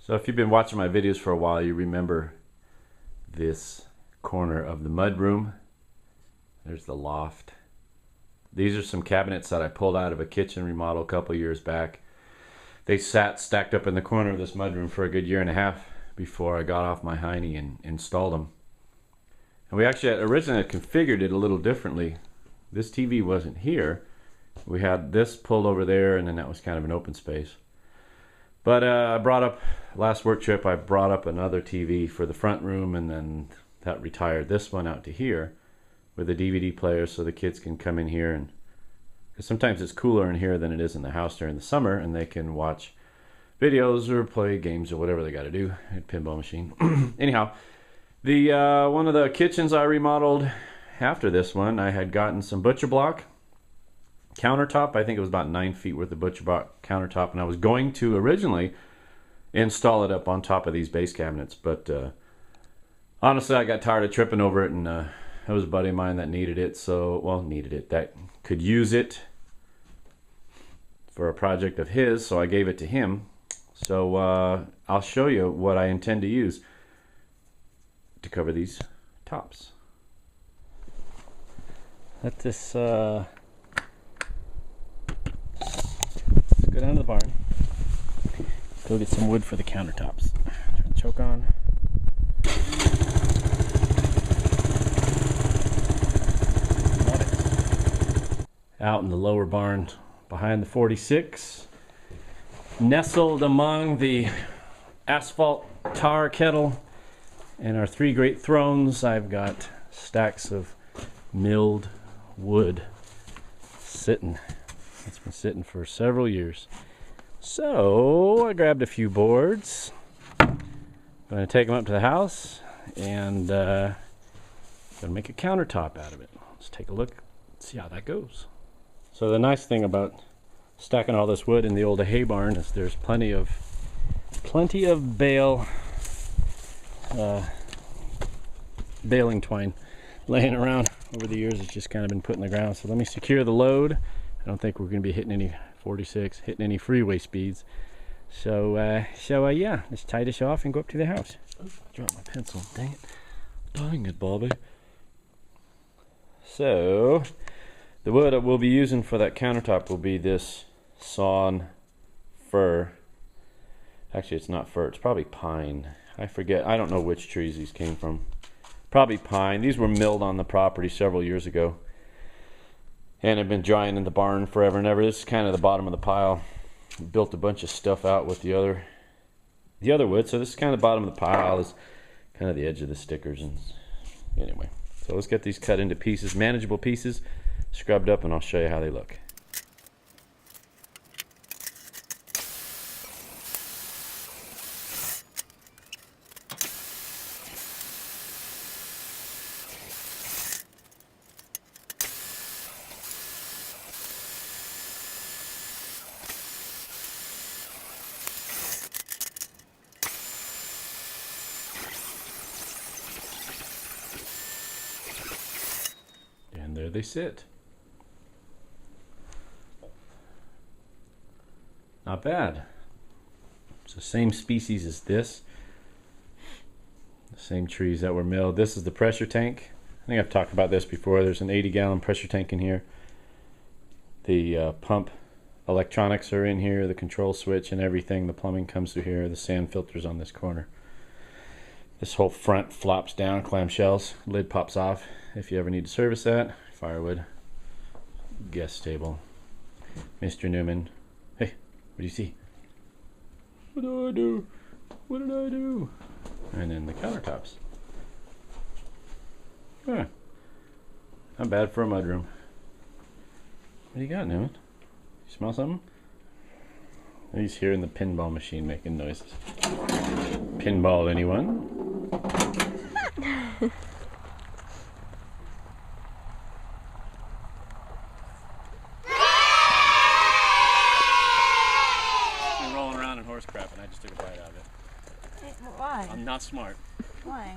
So if you've been watching my videos for a while, you remember this corner of the mudroom. There's the loft. These are some cabinets that I pulled out of a kitchen remodel a couple years back. They sat stacked up in the corner of this mudroom for a good year and a half before I got off my hiney and installed them. And we actually originally configured it a little differently. This TV wasn't here. We had this pulled over there, and then that was kind of an open space. But I brought up, last work trip, I brought up another TV for the front room, and then that retired this one out to here with a DVD player so the kids can come in here. And because sometimes it's cooler in here than it is in the house during the summer, and they can watch videos or play games or whatever they got to do at pinball machine. Anyhow, the one of the kitchens I remodeled after this one, I had gotten some butcher block countertop. I think it was about 9 feet worth of butcher block countertop, and I was going to originally install it up on top of these base cabinets, but honestly I got tired of tripping over it, and there was a buddy of mine that needed it, that could use it for a project of his, so I gave it to him. So I'll show you what I intend to use to cover these tops. Let this go down to the barn. Go get some wood for the countertops. Turn the choke on. Out in the lower barn behind the 46, nestled among the asphalt tar kettle and our 3 great thrones, I've got stacks of milled wood sitting. It's been sitting for several years. So I grabbed a few boards. I'm going to take them up to the house and going to make a countertop out of it. Let's take a look, see how that goes. So the nice thing about stacking all this wood in the old hay barn is there's plenty of baling twine laying around. Over the years it's just kind of been put in the ground. So let me secure the load. I don't think we're going to be hitting any 46, hitting any freeway speeds. So yeah, let's tie this off and go up to the house. Oh, I dropped my pencil. Dang it. Dang it, Bobby. So the wood that we'll be using for that countertop will be this sawn fir. Actually, it's not fir, it's probably pine. I forget, I don't know which trees these came from. Probably pine. These were milled on the property several years ago and have been drying in the barn forever and ever. This is kind of the bottom of the pile. Built a bunch of stuff out with the other wood, so this is kind of the bottom of the pile. This is kind of the edge of the stickers. And anyway, so let's get these cut into pieces, manageable pieces, scrubbed up, and I'll show you how they look. And there they sit. Not bad. It's the same species as this. The same trees that were milled. This is the pressure tank. I think I've talked about this before. There's an 80-gallon pressure tank in here. The pump electronics are in here, the control switch and everything. The plumbing comes through here. The sand filters on this corner. This whole front flops down, clamshells. Lid pops off if you ever need to service that. Firewood. Guest table. Mr. Newman. Hey, what do you see? What do I do? What did I do? And then the countertops. Huh. Not bad for a mudroom. What do you got, Newman? You smell something? He's hearing the pinball machine making noises. Pinball, anyone? Been rolling around in horse crap and I just took a bite out of it. Why? I'm not smart. Why?